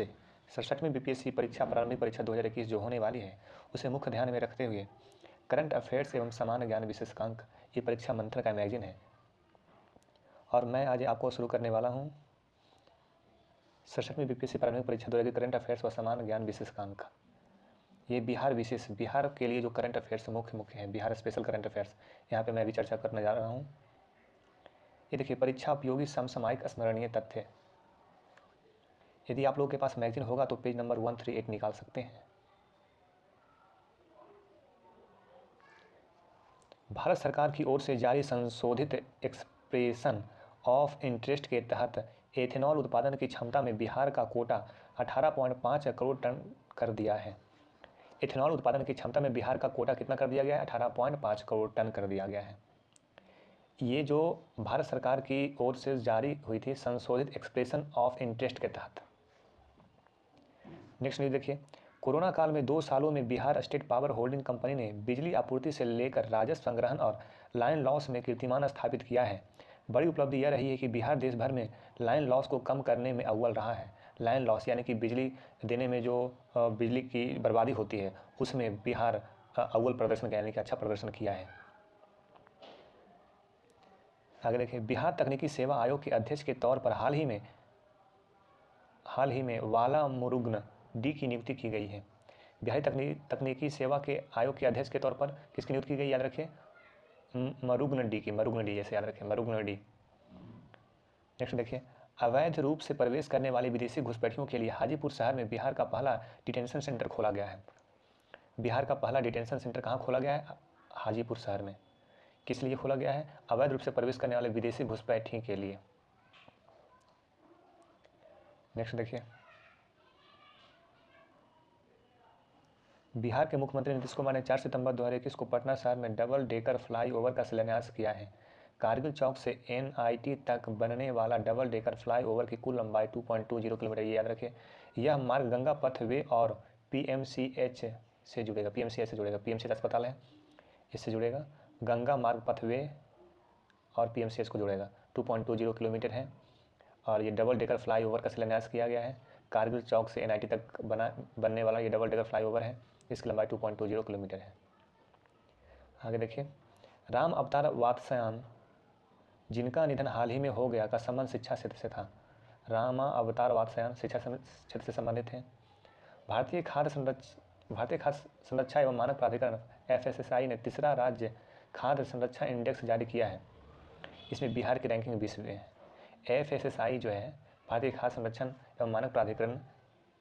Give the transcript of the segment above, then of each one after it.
से 67वीं बीपीएससी परीक्षा प्रारंभिक परीक्षा 2021 जो होने वाली है उसे मुख्य ध्यान में रखते हुए करंट अफेयर्स एवं सामान्य ज्ञान विशेषांक ये परीक्षा मंथन का मैगजीन है। और मैं आज आपको शुरू करने वाला हूँ 67वीं बीपीएससी प्रारंभिक परीक्षा 2021 करंट अफेयर्स व सामान्य ज्ञान विशेषांक। ये बिहार के लिए जो करंट अफेयर्स मुख्य है, बिहार स्पेशल करंट अफेयर्स, यहाँ पे मैं भी चर्चा करने जा रहा हूँ। ये देखिए, परीक्षा उपयोगी समसामयिक स्मरणीय तथ्य। यदि आप लोगों के पास मैगजीन होगा तो पेज नंबर 138 निकाल सकते हैं। भारत सरकार की ओर से जारी संशोधित एक्सप्रेशन ऑफ इंटरेस्ट के तहत एथेनॉल उत्पादन की क्षमता में बिहार का कोटा 18.5 करोड़ टन कर दिया है। एथेनॉल उत्पादन की क्षमता में बिहार का कोटा कितना कर दिया गया है? 18.5 करोड़ टन कर दिया गया है। ये जो भारत सरकार की ओर से जारी हुई थी संशोधित एक्सप्रेशन ऑफ इंटरेस्ट के तहत। नेक्स्ट न्यूज़ देखिए, कोरोना काल में 2 सालों में Bihar state power holding company ने बिजली आपूर्ति से लेकर राजस्व संग्रहण और लाइन लॉस में कीर्तिमान स्थापित किया है। बड़ी उपलब्धि यह रही है कि बिहार देश भर में लाइन लॉस को कम करने में अव्वल रहा है। लाइन लॉस यानी कि बिजली देने में जो बिजली की बर्बादी होती है उसमें बिहार अव्वल प्रदर्शन यानी कि अच्छा प्रदर्शन किया है। आगे देखिए, बिहार तकनीकी सेवा आयोग के अध्यक्ष के तौर पर हाल ही में वाला मुरुगन डी की नियुक्ति की गई है। बिहारी तकनीकी सेवा के आयोग के अध्यक्ष के तौर पर किसकी नियुक्ति की गई? याद रखिए, मुरुगन डी, जैसे याद रखें, मुरुगन डी। नेक्स्ट देखिए, अवैध रूप से प्रवेश करने वाले विदेशी घुसपैठियों के लिए हाजीपुर शहर में बिहार का पहला डिटेंशन सेंटर खोला गया है। बिहार का पहला डिटेंशन सेंटर कहाँ खोला गया है? हाजीपुर शहर में। किस लिए खोला गया है? अवैध रूप से प्रवेश करने वाले विदेशी घुसपैठियों के लिए। नेक्स्ट देखिए, बिहार के मुख्यमंत्री नीतीश कुमार ने 4 सितंबर 2021 को पटना शहर में डबल डेकर फ्लाईओवर का शिलान्यास किया है। कारगिल चौक से एनआईटी तक बनने वाला डबल डेकर फ्लाईओवर की कुल लंबाई 2.20 किलोमीटर, ये याद रखें। यह मार्ग गंगा पथ वे और पीएमसीएच से जुड़ेगा। पीएमसीएच अस्पताल है, इससे जुड़ेगा। गंगा मार्ग पथ वे और पीएमसीएच को जुड़ेगा। 2.20 किलोमीटर है और ये डबल डेकर फ्लाईओवर का शिलान्यास किया गया है। कारगिल चौक से एनआईटी तक बनने वाला ये डबल डेकर फ्लाईओवर है। इसकी लंबाई 2.20 किलोमीटर है। आगे देखिए, राम अवतार वात्स्यायन जिनका निधन हाल ही में हो गया का संबंध शिक्षा क्षेत्र से था। रामा अवतार वात्स्यायन शिक्षा क्षेत्र से संबंधित हैं। भारतीय खाद्य संरक्षा एवं मानक प्राधिकरण FSSAI ने तीसरा राज्य खाद्य संरक्षा इंडेक्स जारी किया है। इसमें बिहार की रैंकिंग 20वीं है। FSSAI जो है भारतीय खाद्य संरक्षण एवं मानक प्राधिकरण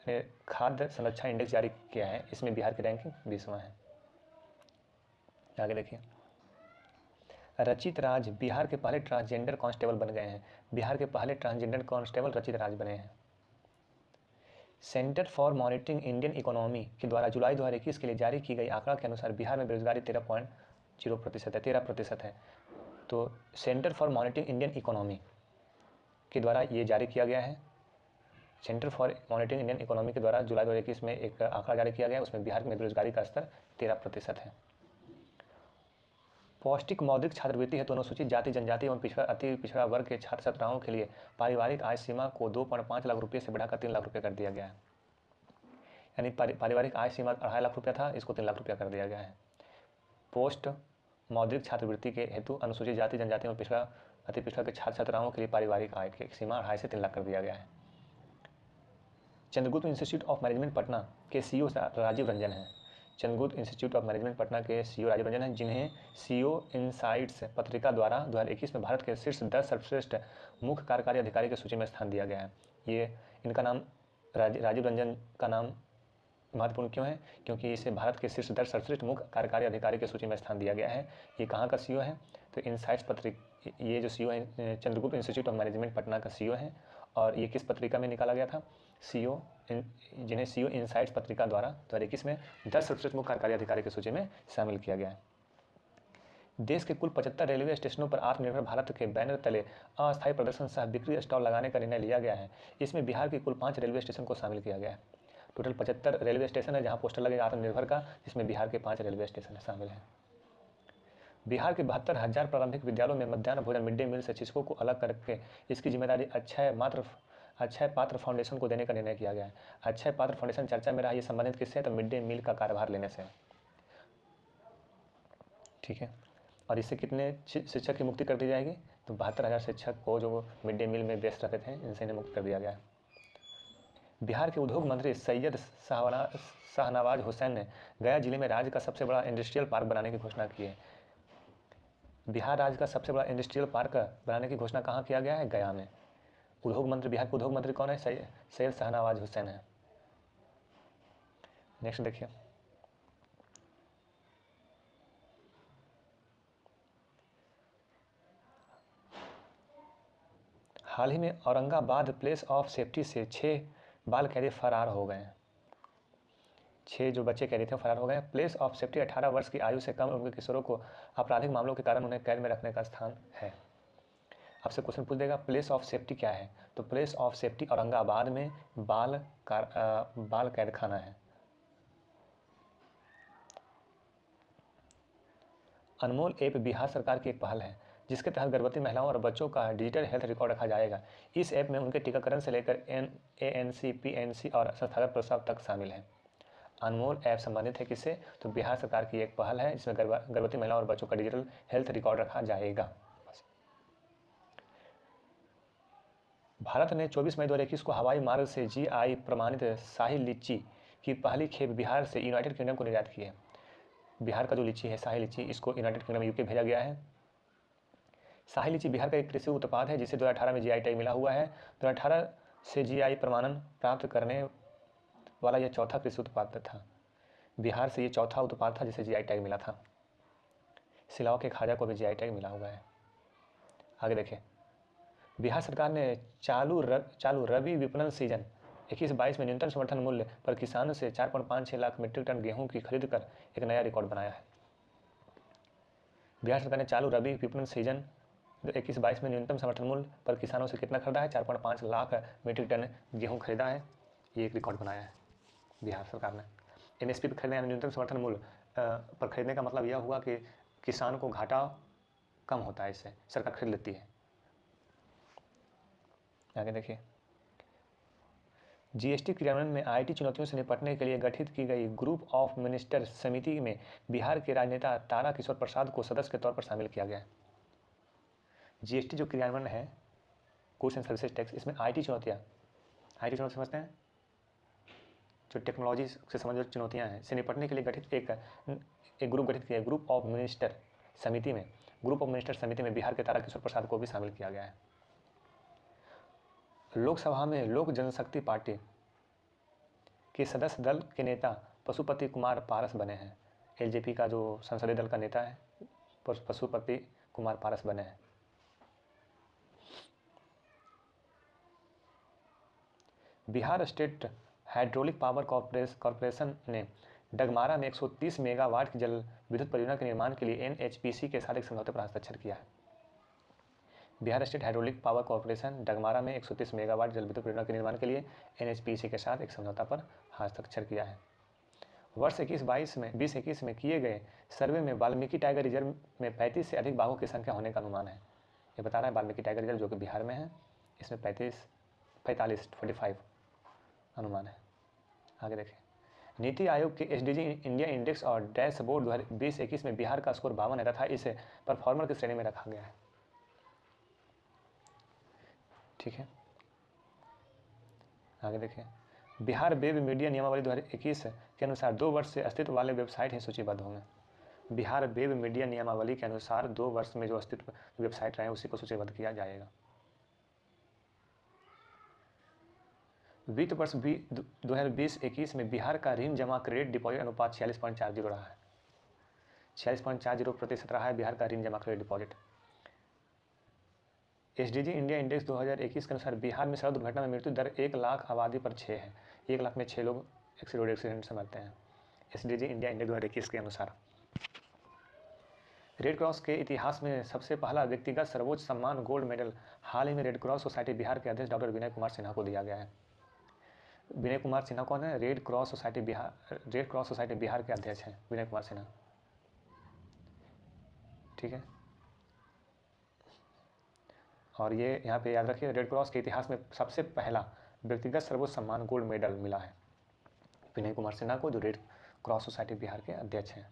ने खाद्य संरक्षा इंडेक्स जारी किया है। इसमें बिहार की रैंकिंग 20वां है। आगे देखिए, रचित राज बिहार के पहले ट्रांसजेंडर कांस्टेबल बन गए हैं। बिहार के पहले ट्रांसजेंडर कांस्टेबल रचित राज बने हैं। Centre for monitoring Indian economy के द्वारा जुलाई 2021 के लिए जारी की गई आंकड़ा के अनुसार बिहार में बेरोजगारी 13% है। तो centre for monitoring Indian economy के द्वारा ये जारी किया गया है। Centre for monitoring Indian economy के द्वारा जुलाई 2021 में एक आंकड़ा जारी किया गया है। उसमें बिहार में बेरोजगारी का स्तर 13% है। पौष्टिक मौद्रिक छात्रवृत्ति हेतु अनुसूचित जाति जनजाति एवं अति पिछड़ा वर्ग के छात्र छात्राओं के लिए पारिवारिक आय सीमा को 2.5 लाख रुपये से बढ़ाकर 3 लाख रुपये कर दिया गया है। यानी पारिवारिक आय सीमा 2.5 लाख रुपया था, इसको 3 लाख रुपया कर दिया गया है। पोस्ट मौद्रिक छात्रवृत्ति के हेतु अनुसूचित जाति जनजाति एवं अति पिछड़ा के छात्र छात्राओं के लिए पारिवारिक आय की सीमा 2.5 से 3 लाख कर दिया गया है। Chandragupta institute of management Patna के CEO राजीव रंजन हैं। Chandragupta institute of management Patna के CEO राजीव रंजन हैं, जिन्हें CEO इनसाइट्स पत्रिका द्वारा 2021 में भारत के शीर्ष 10 सर्वश्रेष्ठ मुख्य कार्यकारी अधिकारी की सूची में स्थान दिया गया है। ये इनका नाम राजीव रंजन का नाम महत्वपूर्ण क्यों है? क्योंकि इसे भारत के शीर्ष 10 सर्वश्रेष्ठ मुख्य कार्यकारी अधिकारी की सूची में स्थान दिया गया है। ये कहाँ का CEO है? तो इनसाइट्स पत्रिका, ये जो CEO है Chandragupta institute of management Patna का CEO है। और ये किस पत्रिका में निकाला गया था? जिन्हें CEO इनसाइट्स पत्रिका द्वारा 2021 में 10 सर्वश्रेष्ठ मुख्य कार्यकारी अधिकारी की सूची में शामिल किया गया है। देश के कुल 75 रेलवे स्टेशनों पर आत्मनिर्भर भारत के बैनर तले अस्थायी प्रदर्शन सह बिक्री स्टॉल लगाने का निर्णय लिया गया है। इसमें बिहार के कुल 5 रेलवे स्टेशन को शामिल किया गया है। टोटल 75 रेलवे स्टेशन है जहां पोस्टर लगेगा आत्मनिर्भर का, जिसमें बिहार के 5 रेलवे स्टेशन शामिल हैं। बिहार के 72,000 प्रारंभिक विद्यालयों में मध्याह्न भोजन मिड डे मील से शिक्षकों को अलग करके इसकी जिम्मेदारी अक्षय मात्र अक्षय पात्र फाउंडेशन को देने का निर्णय किया गया है। अक्षय पात्र फाउंडेशन चर्चा में रहा, ये संबंधित किससे है? तो मिड डे मील का कार्यभार लेने से। ठीक है, और इससे कितने शिक्षक की मुक्ति कर दी जाएगी? तो 72,000 शिक्षक को जो मिड डे मील में व्यस्त रहते थे, इनसे इन्हें मुक्त कर दिया गया है। बिहार के उद्योग मंत्री सैयद शाहनवाज हुसैन ने गया जिले में राज्य का सबसे बड़ा इंडस्ट्रियल पार्क बनाने की घोषणा की है। बिहार राज्य का सबसे बड़ा इंडस्ट्रियल पार्क बनाने की घोषणा कहाँ किया गया है? गया में। उद्योग मंत्री, बिहार के उद्योग मंत्री कौन है? सैयद शाहनवाज हुसैन है। नेक्स्ट देखिए, हाल ही में औरंगाबाद प्लेस ऑफ सेफ्टी से 6 बाल कैदी फरार हो गए हैं। 6 जो बच्चे कैदी थे फरार हो गए हैं। प्लेस ऑफ सेफ्टी 18 वर्ष की आयु से कम उम्र के किशोरों को आपराधिक मामलों के कारण उन्हें कैद में रखने का स्थान है। आपसे क्वेश्चन पूछ देगा प्लेस ऑफ सेफ्टी क्या है? तो प्लेस ऑफ सेफ्टी औरंगाबाद में बाल कैद खाना है। अनमोल ऐप बिहार सरकार की एक पहल है जिसके तहत गर्भवती महिलाओं और बच्चों का डिजिटल हेल्थ रिकॉर्ड रखा जाएगा। इस ऐप में उनके टीकाकरण से लेकर ANC, PNC और संस्थागत प्रसव तक शामिल है। अनमोल ऐप संबंधित है किससे? तो बिहार सरकार की एक पहल है जिसमें गर्भवती महिलाओं और बच्चों का डिजिटल हेल्थ रिकॉर्ड रखा जाएगा। भारत ने 24 मई 2021 को हवाई मार्ग से GI प्रमाणित शाही लीची की पहली खेप बिहार से यूनाइटेड किंगडम को निर्यात की है। बिहार का जो लीची है, शाही लीची, इसको यूनाइटेड किंगडम UK भेजा गया है। शाही लीची बिहार का एक कृषि उत्पाद है जिसे 2018 में GI टैग मिला हुआ है। 2018 से GI प्रमाणन प्राप्त करने वाला यह चौथा कृषि उत्पाद था। बिहार से ये चौथा उत्पाद था जिसे GI टैग मिला था। सिलाव के खाजा को भी GI टैग मिला हुआ है। आगे देखें, बिहार सरकार ने चालू रबी विपणन सीजन 21-22 में न्यूनतम समर्थन मूल्य पर किसानों से 4.56 लाख मीट्रिक टन गेहूं की खरीद कर एक नया रिकॉर्ड बनाया है। बिहार सरकार ने चालू रबी विपणन सीजन 21-22 में न्यूनतम समर्थन मूल्य पर किसानों से कितना खरीदा है? 4.5 लाख मीट्रिक टन गेहूं खरीदा है। ये एक रिकॉर्ड बनाया है बिहार सरकार ने। MSP पर खरीदने, न्यूनतम समर्थन मूल्य पर खरीदने का मतलब यह हुआ कि किसान को घाटा कम होता है, इससे सरकार खरीद लेती है। आगे देखिए, GST क्रियान्वयन में IT चुनौतियों से निपटने के लिए गठित की गई ग्रुप ऑफ मिनिस्टर समिति में बिहार के राजनेता तारा किशोर प्रसाद को सदस्य के तौर पर शामिल किया गया है। GST जो क्रियान्वयन है, गुड्स एंड सर्विसेज टैक्स, इसमें IT चुनौतियाँ समझते हैं, जो टेक्नोलॉजी से संबंधित चुनौतियाँ हैं, से निपटने के लिए गठित एक ग्रुप गठित किया है। ग्रुप ऑफ मिनिस्टर समिति में बिहार के तारा किशोर प्रसाद को भी शामिल किया गया है। लोकसभा में लोक जनशक्ति पार्टी के सदस्य दल के नेता पशुपति कुमार पारस बने हैं। LJP का जो संसदीय दल का नेता है, पशुपति कुमार पारस बने हैं। Bihar state hydraulic power corporation ने डगमारा में 130 मेगावाट की जल विद्युत परियोजना के निर्माण के लिए NHPC के साथ एक समझौते पर हस्ताक्षर किया है। Bihar state hydraulic power corporation Dagmara में 130 मेगावाट जल विद्युत परियोजना के निर्माण के लिए NHPC के साथ एक समझौता पर हस्ताक्षर किया है। वर्ष 2021 में किए गए सर्वे में वाल्मीकि टाइगर रिजर्व में 35 से अधिक बाघों की संख्या होने का अनुमान है। ये बता रहा है वाल्मीकि टाइगर रिजर्व जो कि बिहार में है, इसमें 45 अनुमान है। आगे देखें, नीति आयोग के SDG इंडिया इंडेक्स और डैशबोर्ड 2021 में बिहार का स्कोर 52 है तथा इसे परफॉर्मर की श्रेणी में रखा गया है। ठीक है, आगे देखें, बिहार वेब मीडिया नियमावली 2021 के अनुसार 2 वर्ष से अस्तित्व वाले वेबसाइट ही सूचीबद्ध होंगे। बिहार वेब मीडिया नियमावली के अनुसार 2 वर्ष में जो अस्तित्व वेबसाइट रहे उसी को सूचीबद्ध किया जाएगा। वित्त वर्ष 2020-21 में बिहार का ऋण जमा क्रेडिट डिपॉजिट अनुपात 46.40 रहा है। 46.40% रहा है बिहार का ऋण जमा credit deposit. SDG India index 2021 के अनुसार बिहार में सड़क दुर्घटना में मृत्यु दर 1 लाख आबादी पर 6 है। 1 लाख में 6 लोग रोड एक्सीडेंट से मरते हैं, SDG इंडिया इंडेक्स 2021 के अनुसार। रेड क्रॉस के इतिहास में सबसे पहला व्यक्तिगत सर्वोच्च सम्मान गोल्ड मेडल हाल ही में रेड क्रॉस सोसाइटी बिहार के अध्यक्ष डॉक्टर विनय कुमार सिन्हा को दिया गया है। विनय कुमार सिन्हा कौन है? रेड क्रॉस सोसाइटी बिहार के अध्यक्ष हैं विनय कुमार सिन्हा। ठीक है, और ये यहाँ पे याद रखिए, रेड क्रॉस के इतिहास में सबसे पहला व्यक्तिगत सर्वोच्च सम्मान गोल्ड मेडल मिला है विनय कुमार सिन्हा को, जो रेड क्रॉस सोसाइटी बिहार के अध्यक्ष हैं।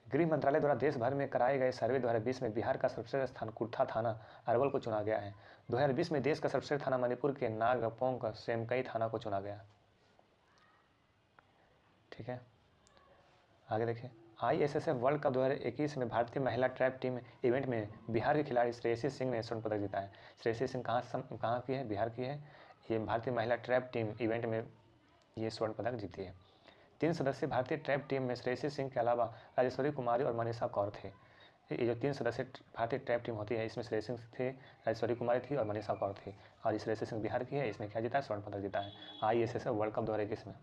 गृह मंत्रालय द्वारा देश भर में कराए गए सर्वे 2020 में बिहार का सर्वश्रेष्ठ स्थान कुर्था थाना अरवल को चुना गया है। 2020 में देश का सर्वश्रेष्ठ थाना मणिपुर के नागपोंग सेमकई थाना को चुना गया। ठीक है, आगे देखिए, ISSF वर्ल्ड कप 2021 में भारतीय महिला ट्रैप टीम इवेंट में बिहार के खिलाड़ी श्रेयसी सिंह ने स्वर्ण पदक जीता है। श्रेयसी सिंह कहाँ की है? बिहार की है। ये भारतीय महिला ट्रैप टीम इवेंट में ये स्वर्ण पदक जीती है। 3 सदस्यीय भारतीय ट्रैप टीम में श्रेयसी सिंह के अलावा राजेश्वरी कुमारी और मनीषा कौर थे। ये जो 3 सदस्यीय भारतीय ट्रैप टीम होती है, इसमें श्रेयसी सिंह थे, राजेश्वरी कुमारी थी और मनीषा कौर थी। और श्रेयसी सिंह बिहार की है। इसने क्या जीता है? स्वर्ण पदक जीता है ISSF वर्ल्ड कप 2021 में।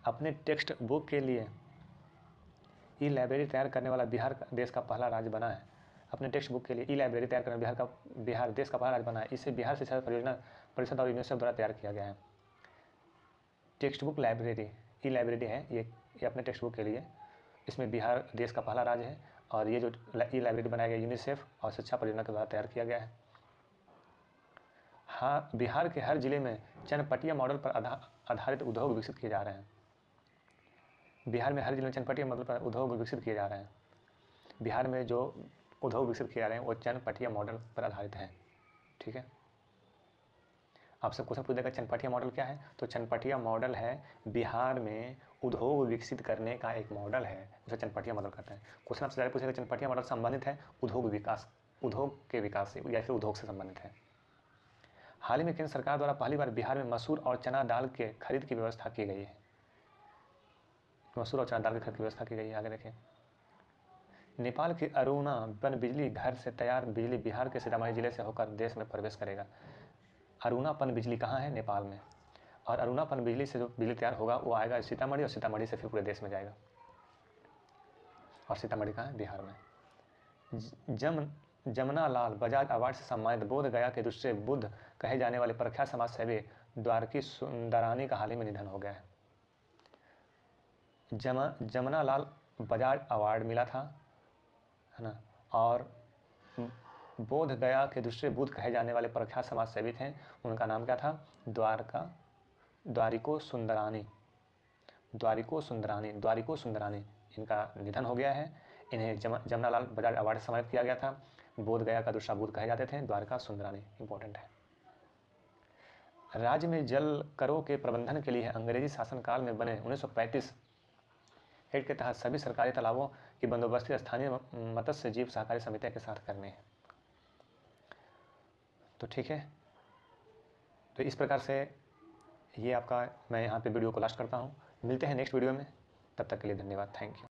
अपने टेक्स्ट बुक के लिए ई-लाइब्रेरी तैयार करने वाला बिहार देश का पहला राज्य बना है। अपने टेक्स्ट बुक के लिए ई-लाइब्रेरी तैयार करने बिहार देश का पहला राज्य बना है। इसे बिहार शिक्षा परियोजना परिषद और यूनिसेफ द्वारा तैयार किया गया है। टेक्स्ट बुक लाइब्रेरी, ई-लाइब्रेरी है ये अपने टेक्स्ट बुक के लिए। इसमें बिहार देश का पहला राज्य है और ये जो ई-लाइब्रेरी बनाया गया यूनिसेफ और शिक्षा परियोजना के द्वारा तैयार किया गया है। हाँ, बिहार के हर जिले में चनपटिया मॉडल पर आधारित उद्योग विकसित किए जा रहे हैं। बिहार में हर जिले में चनपटिया मॉडल पर उद्योग विकसित किए जा रहे हैं। बिहार में जो उद्योग विकसित किए जा रहे हैं वो चनपटिया मॉडल पर आधारित हैं। ठीक है, आपसे क्वेश्चन पूछ देगा चनपटिया मॉडल क्या है? तो चनपटिया मॉडल है बिहार में उद्योग विकसित करने का एक मॉडल है, उसे चनपटिया मॉडल कहते हैं। क्वेश्चन आपसे ज़्यादा पूछेगा चनपटिया मॉडल संबंधित है उद्योग के विकास से या फिर उद्योग से संबंधित है। हाल ही में केंद्र सरकार द्वारा पहली बार बिहार में मसूर और चना दाल के खरीद की व्यवस्था की गई है। मसूर और चना दाल की खरीद की व्यवस्था की गई है। आगे देखें, नेपाल की अरुणा पन बिजली घर से तैयार बिजली बिहार के सीतामढ़ी जिले से होकर देश में प्रवेश करेगा। अरुणा पन बिजली कहाँ है? नेपाल में। और अरुणा पन बिजली से जो बिजली तैयार होगा वो आएगा सीतामढ़ी और सीतामढ़ी से फिर पूरे देश में जाएगा। और सीतामढ़ी कहाँ है? बिहार में। जमुना लाल बजाज अवार्ड से सम्मानित बोध गया के दूसरे बुद्ध कहे जाने वाले प्रख्यात समाज सेवी द्वारकी सुंदरानी का हाल ही में निधन हो गया है। जमुना लाल बजाज अवार्ड मिला था, है ना, और बोध गया के दूसरे बुद्ध कहे जाने वाले प्रख्यात समाज सेवी थे। उनका नाम क्या था? द्वारिको सुंदरानी। इनका निधन हो गया है। इन्हें जमुना लाल बजाज अवार्ड से सम्मानित किया गया था। बोध गया का दूसरा बुद्ध कहे जाते थे द्वारिका सुंदरानी। इंपॉर्टेंट है। राज्य में जल करों के प्रबंधन के लिए अंग्रेजी शासनकाल में बने 1935 एक्ट के तहत सभी सरकारी तालाबों की बंदोबस्ती स्थानीय मत्स्य जीव सहकारी समितियों के साथ करनी है। तो ठीक है, तो इस प्रकार से ये आपका मैं यहाँ पे वीडियो को लास्ट करता हूँ। मिलते हैं नेक्स्ट वीडियो में, तब तक के लिए धन्यवाद। Thank you.